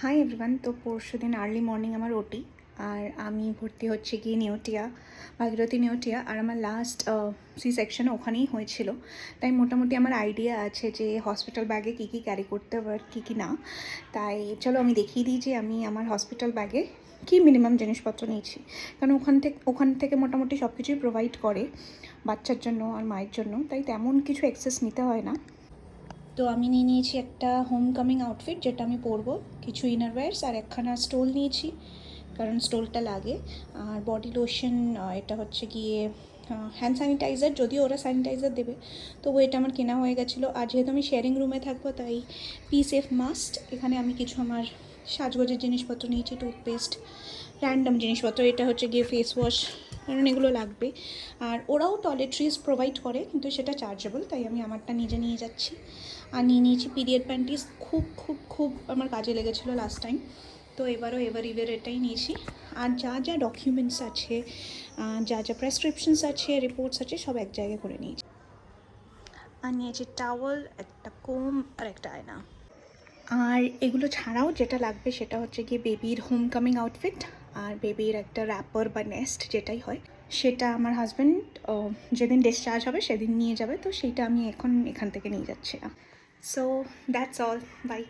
Hi everyone. তো পরশু দিন আর্লি মর্নিং আমার ওটি, আর আমি ভর্তি হচ্ছে গিয়ে নেওটিয়া, ভাগীরথী নেওটিয়া। আর আমার লাস্ট সি সেকশন ওখানেই হয়েছিল, তাই মোটামুটি আমার আইডিয়া আছে যে হসপিটাল ব্যাগে কী কী ক্যারি করতে হবে আর কী কী না। তাই চলো আমি দেখিয়ে দিই যে আমি আমার হসপিটাল ব্যাগে কী মিনিমাম জিনিসপত্র নিয়েছি, কারণ ওখান থেকে মোটামুটি সব কিছুই প্রোভাইড করে বাচ্চার জন্য আর মায়ের জন্য, তাই তেমন কিছু এক্সেস নিতে হয় না। তো আমি নিয়ে নিয়েছি একটা হোম কামিং আউটফিট, যেটা আমি পরবো, কিছু ইনারওয়্যার্স আর একখানা স্টোল নিয়েছি, কারণ স্টোলটা লাগে। আর বডি লোশন, এটা হচ্ছে গিয়ে হ্যান্ড স্যানিটাইজার, যদিও ওরা স্যানিটাইজার দেবে, তবু এটা আমার কেনা হয়ে গেছিলো। আর যেহেতু আমি শেয়ারিং রুমে থাকবো, তাই পি সেফ মাস্ট। এখানে আমি কিছু আমার সাজগোজের জিনিসপত্র নিয়েছি, টুথপেস্ট, র্যান্ডম জিনিসপত্র, এটা হচ্ছে গিয়ে ফেস ওয়াশ, কারণ এগুলো লাগবে। আর ওরাও টয়লেট্রিজ প্রোভাইড করে, কিন্তু সেটা চার্জেবল, তাই আমি আমারটা নিজে নিয়ে যাচ্ছি। আর নিয়ে নিয়েছি পিরিয়ড প্যান্টিস, খুব খুব খুব আমার কাজে লেগেছিলো লাস্ট টাইম, তো এবারও এবার এটাই নিয়েছি। আর যা যা ডকুমেন্টস আছে, যা যা প্রেসক্রিপশনস আছে, রিপোর্টস আছে, সব এক জায়গায় করে নিয়েছি। আর নিয়েছি টাওয়েল, একটা কোম আর একটা আয়না। আর এগুলো ছাড়াও যেটা লাগবে সেটা হচ্ছে গিয়ে বেবির হোম কামিং আউটফিট, আর বেবির একটা র্যাপার বা নেস্ট যেটাই হয়, সেটা আমার হাজব্যান্ড যেদিন ডিসচার্জ হবে সেদিন নিয়ে যাবে, তো সেইটা আমি এখন এখান থেকে নিয়ে যাচ্ছি না। So that's all, by.